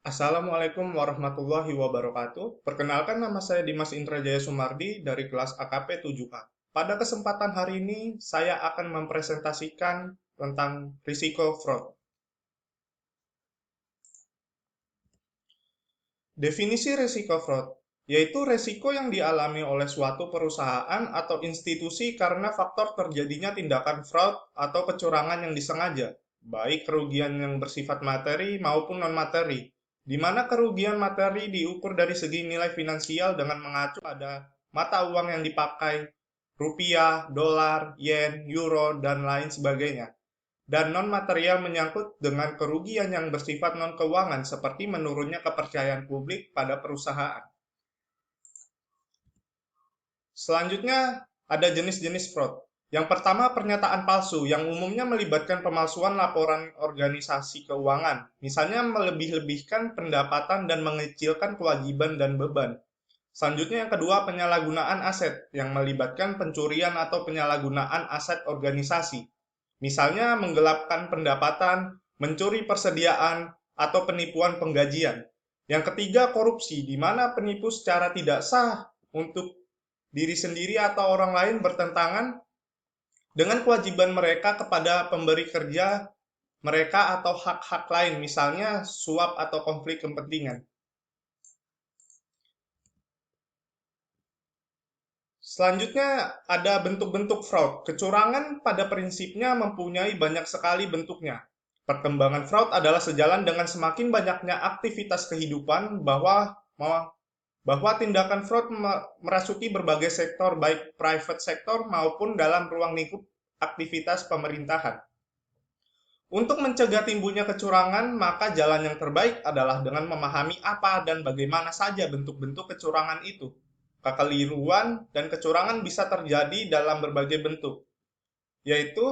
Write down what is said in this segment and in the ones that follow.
Assalamualaikum warahmatullahi wabarakatuh. Perkenalkan, nama saya Dimas Indrajaya Sumardi dari kelas AKP 7A. Pada kesempatan hari ini, saya akan mempresentasikan tentang risiko fraud. Definisi risiko fraud yaitu risiko yang dialami oleh suatu perusahaan atau institusi karena faktor terjadinya tindakan fraud atau kecurangan yang disengaja, baik kerugian yang bersifat materi maupun non-materi, di mana kerugian materi diukur dari segi nilai finansial dengan mengacu pada mata uang yang dipakai, rupiah, dolar, yen, euro, dan lain sebagainya. Dan non-material menyangkut dengan kerugian yang bersifat non-keuangan seperti menurunnya kepercayaan publik pada perusahaan. Selanjutnya, ada jenis-jenis fraud. Yang pertama, pernyataan palsu yang umumnya melibatkan pemalsuan laporan organisasi keuangan, misalnya melebih-lebihkan pendapatan dan mengecilkan kewajiban dan beban. Selanjutnya yang kedua, penyalahgunaan aset yang melibatkan pencurian atau penyalahgunaan aset organisasi. Misalnya menggelapkan pendapatan, mencuri persediaan, atau penipuan penggajian. Yang ketiga, korupsi, di mana penipu secara tidak sah untuk diri sendiri atau orang lain bertentangan dengan kewajiban mereka kepada pemberi kerja mereka atau hak-hak lain, misalnya suap atau konflik kepentingan. Selanjutnya ada bentuk-bentuk fraud. Kecurangan pada prinsipnya mempunyai banyak sekali bentuknya. Perkembangan fraud adalah sejalan dengan semakin banyaknya aktivitas kehidupan bahwa tindakan fraud merasuki berbagai sektor, baik private sektor maupun dalam ruang lingkup aktivitas pemerintahan. Untuk mencegah timbulnya kecurangan, maka jalan yang terbaik adalah dengan memahami apa dan bagaimana saja bentuk-bentuk kecurangan itu. Kekeliruan dan kecurangan bisa terjadi dalam berbagai bentuk, yaitu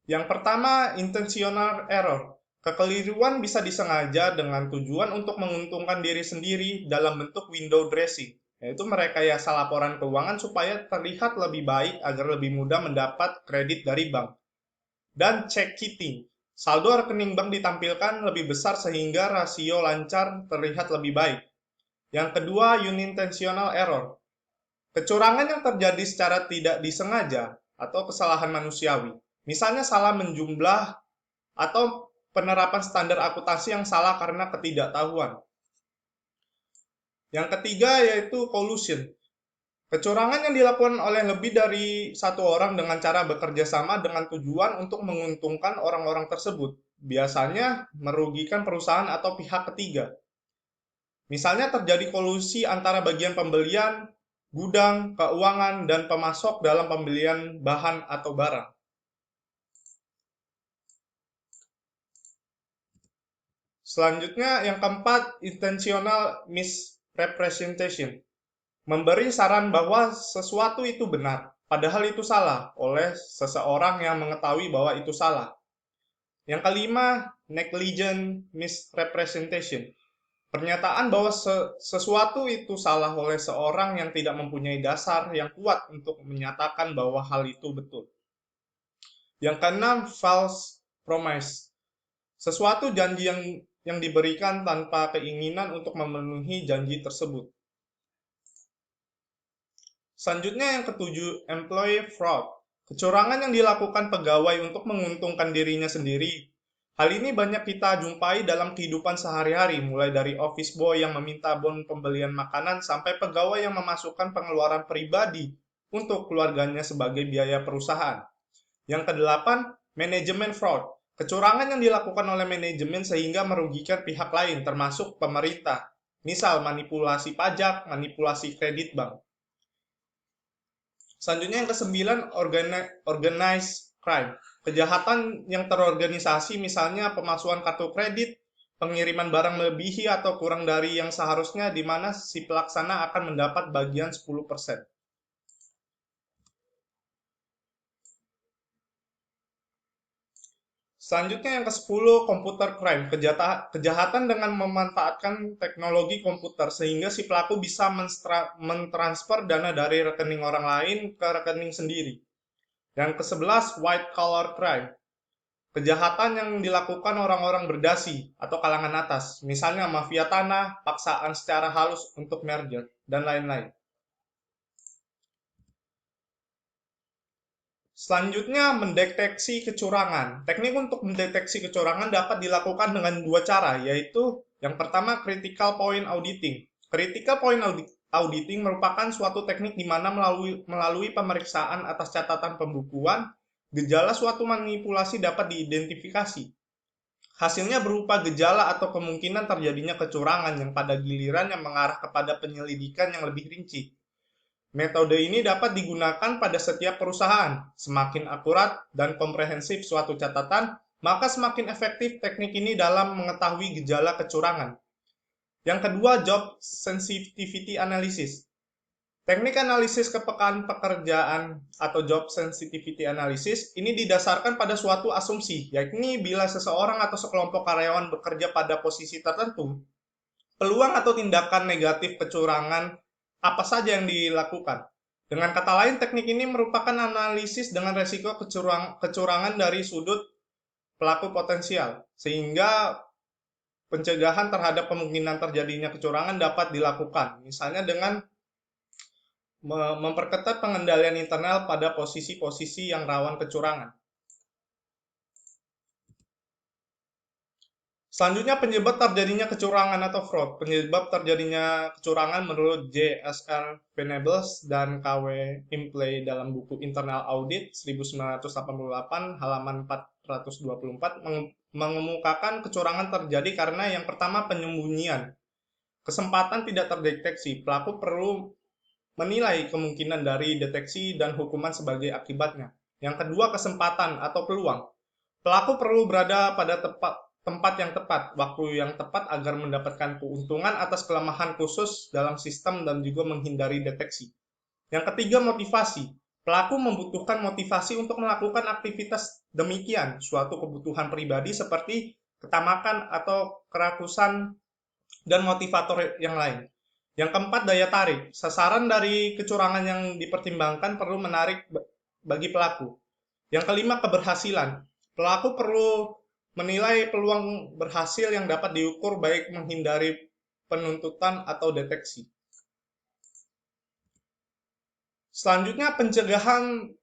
yang pertama, intentional error. Kekeliruan bisa disengaja dengan tujuan untuk menguntungkan diri sendiri dalam bentuk window dressing, yaitu merekayasa laporan keuangan supaya terlihat lebih baik agar lebih mudah mendapat kredit dari bank. Dan check kiting. Saldo rekening bank ditampilkan lebih besar sehingga rasio lancar terlihat lebih baik. Yang kedua, unintentional error. Kecurangan yang terjadi secara tidak disengaja atau kesalahan manusiawi. Misalnya salah menjumlah atau penerapan standar akuntansi yang salah karena ketidaktahuan. Yang ketiga yaitu collusion. Kecurangan yang dilakukan oleh lebih dari satu orang dengan cara bekerja sama dengan tujuan untuk menguntungkan orang-orang tersebut, biasanya merugikan perusahaan atau pihak ketiga. Misalnya terjadi kolusi antara bagian pembelian, gudang, keuangan, dan pemasok dalam pembelian bahan atau barang. Selanjutnya, yang keempat, intentional misrepresentation. Memberi saran bahwa sesuatu itu benar, padahal itu salah, oleh seseorang yang mengetahui bahwa itu salah. Yang kelima, negligent misrepresentation. Pernyataan bahwa sesuatu itu salah oleh seorang yang tidak mempunyai dasar yang kuat untuk menyatakan bahwa hal itu betul. Yang keenam, false promise. Sesuatu janji yang diberikan tanpa keinginan untuk memenuhi janji tersebut. Selanjutnya yang ketujuh, employee fraud. Kecurangan yang dilakukan pegawai untuk menguntungkan dirinya sendiri. Hal ini banyak kita jumpai dalam kehidupan sehari-hari, mulai dari office boy yang meminta bon pembelian makanan sampai pegawai yang memasukkan pengeluaran pribadi untuk keluarganya sebagai biaya perusahaan. Yang kedelapan, manajemen fraud. Kecurangan yang dilakukan oleh manajemen sehingga merugikan pihak lain, termasuk pemerintah. Misal manipulasi pajak, manipulasi kredit bank. Selanjutnya yang kesembilan, organized crime. Kejahatan yang terorganisasi, misalnya pemalsuan kartu kredit, pengiriman barang melebihi atau kurang dari yang seharusnya, di mana si pelaksana akan mendapat bagian 10%. Selanjutnya yang ke-10, computer crime. Kejahatan dengan memanfaatkan teknologi komputer sehingga si pelaku bisa mentransfer dana dari rekening orang lain ke rekening sendiri. Yang ke-11, white collar crime. kejahatan yang dilakukan orang-orang berdasi atau kalangan atas, misalnya mafia tanah, paksaan secara halus untuk merger, dan lain-lain. Selanjutnya, mendeteksi kecurangan. Teknik untuk mendeteksi kecurangan dapat dilakukan dengan dua cara, yaitu yang pertama critical point auditing. Critical point auditing merupakan suatu teknik di mana melalui pemeriksaan atas catatan pembukuan, gejala suatu manipulasi dapat diidentifikasi. Hasilnya berupa gejala atau kemungkinan terjadinya kecurangan yang pada gilirannya mengarah kepada penyelidikan yang lebih rinci. Metode ini dapat digunakan pada setiap perusahaan. Semakin akurat dan komprehensif suatu catatan, maka semakin efektif teknik ini dalam mengetahui gejala kecurangan. Yang kedua, job sensitivity analysis. Teknik analisis kepekaan pekerjaan atau job sensitivity analysis ini didasarkan pada suatu asumsi, yakni bila seseorang atau sekelompok karyawan bekerja pada posisi tertentu, peluang atau tindakan negatif kecurangan apa saja yang dilakukan. Dengan kata lain, teknik ini merupakan analisis dengan resiko kecurangan dari sudut pelaku potensial, sehingga pencegahan terhadap kemungkinan terjadinya kecurangan dapat dilakukan, misalnya dengan memperketat pengendalian internal pada posisi-posisi yang rawan kecurangan. Selanjutnya, penyebab terjadinya kecurangan atau fraud. Penyebab terjadinya kecurangan menurut J.S.R. Venables dan K.W. Implay dalam buku Internal Audit 1988 halaman 424 mengemukakan kecurangan terjadi karena yang pertama penyembunyian. Kesempatan tidak terdeteksi. Pelaku perlu menilai kemungkinan dari deteksi dan hukuman sebagai akibatnya. Yang kedua, kesempatan atau peluang. Pelaku perlu berada pada tempat yang tepat, waktu yang tepat agar mendapatkan keuntungan atas kelemahan khusus dalam sistem dan juga menghindari deteksi. Yang ketiga, motivasi. Pelaku membutuhkan motivasi untuk melakukan aktivitas demikian, suatu kebutuhan pribadi seperti ketamakan atau kerakusan dan motivator yang lain. Yang keempat, daya tarik. Sasaran dari kecurangan yang dipertimbangkan perlu menarik bagi pelaku. Yang kelima, keberhasilan. Pelaku perlu menilai peluang berhasil yang dapat diukur baik menghindari penuntutan atau deteksi. Selanjutnya, pencegahan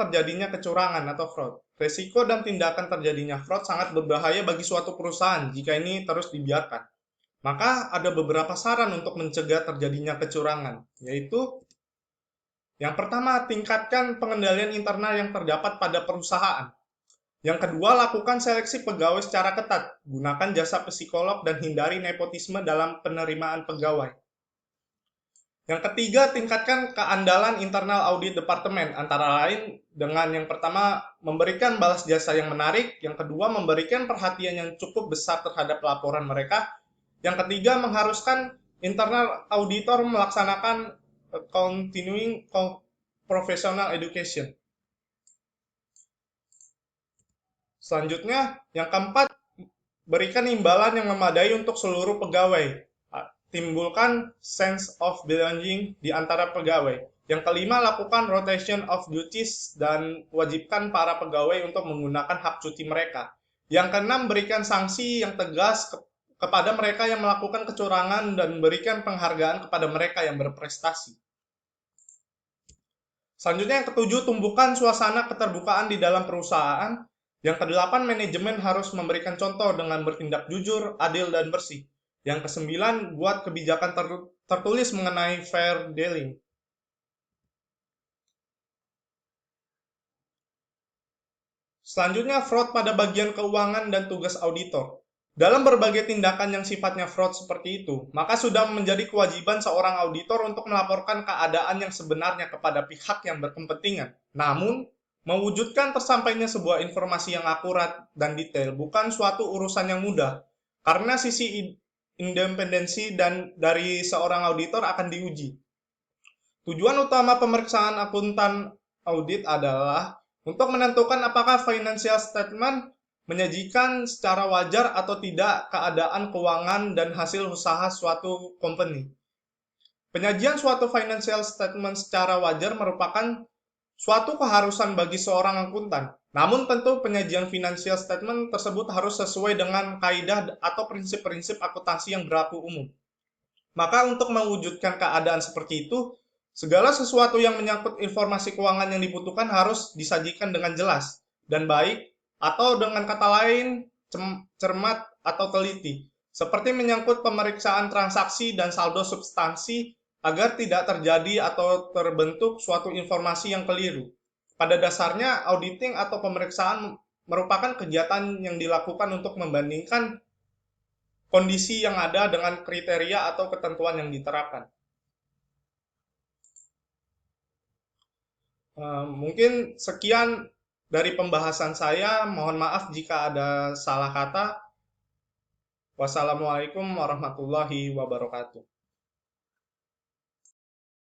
terjadinya kecurangan atau fraud. Resiko dan tindakan terjadinya fraud sangat berbahaya bagi suatu perusahaan jika ini terus dibiarkan. Maka ada beberapa saran untuk mencegah terjadinya kecurangan, yaitu yang pertama, tingkatkan pengendalian internal yang terdapat pada perusahaan. Yang kedua, lakukan seleksi pegawai secara ketat. Gunakan jasa psikolog dan hindari nepotisme dalam penerimaan pegawai. Yang ketiga, tingkatkan keandalan internal audit departemen, antara lain dengan yang pertama, memberikan balas jasa yang menarik. Yang kedua, memberikan perhatian yang cukup besar terhadap laporan mereka. Yang ketiga, mengharuskan internal auditor melaksanakan continuing professional education. Selanjutnya, yang keempat, berikan imbalan yang memadai untuk seluruh pegawai. Timbulkan sense of belonging di antara pegawai. Yang kelima, lakukan rotation of duties dan wajibkan para pegawai untuk menggunakan hak cuti mereka. Yang keenam, berikan sanksi yang tegas kepada mereka yang melakukan kecurangan dan berikan penghargaan kepada mereka yang berprestasi. Selanjutnya, yang ketujuh, tumbuhkan suasana keterbukaan di dalam perusahaan. Yang kedelapan, manajemen harus memberikan contoh dengan bertindak jujur, adil, dan bersih. Yang kesembilan, buat kebijakan tertulis mengenai fair dealing. Selanjutnya, fraud pada bagian keuangan dan tugas auditor. Dalam berbagai tindakan yang sifatnya fraud seperti itu, maka sudah menjadi kewajiban seorang auditor untuk melaporkan keadaan yang sebenarnya kepada pihak yang berkepentingan. Namun, mewujudkan tersampainya sebuah informasi yang akurat dan detail bukan suatu urusan yang mudah, karena sisi independensi dan dari seorang auditor akan diuji. Tujuan utama pemeriksaan akuntan audit adalah untuk menentukan apakah financial statement menyajikan secara wajar atau tidak keadaan keuangan dan hasil usaha suatu company. Penyajian suatu financial statement secara wajar merupakan suatu keharusan bagi seorang akuntan. Namun tentu penyajian financial statement tersebut harus sesuai dengan kaidah atau prinsip-prinsip akuntansi yang berlaku umum. Maka untuk mewujudkan keadaan seperti itu, segala sesuatu yang menyangkut informasi keuangan yang dibutuhkan harus disajikan dengan jelas dan baik, atau dengan kata lain cermat atau teliti, seperti menyangkut pemeriksaan transaksi dan saldo substansi agar tidak terjadi atau terbentuk suatu informasi yang keliru. Pada dasarnya, auditing atau pemeriksaan merupakan kegiatan yang dilakukan untuk membandingkan kondisi yang ada dengan kriteria atau ketentuan yang diterapkan. Mungkin sekian dari pembahasan saya. Mohon maaf jika ada salah kata. Wassalamualaikum warahmatullahi wabarakatuh.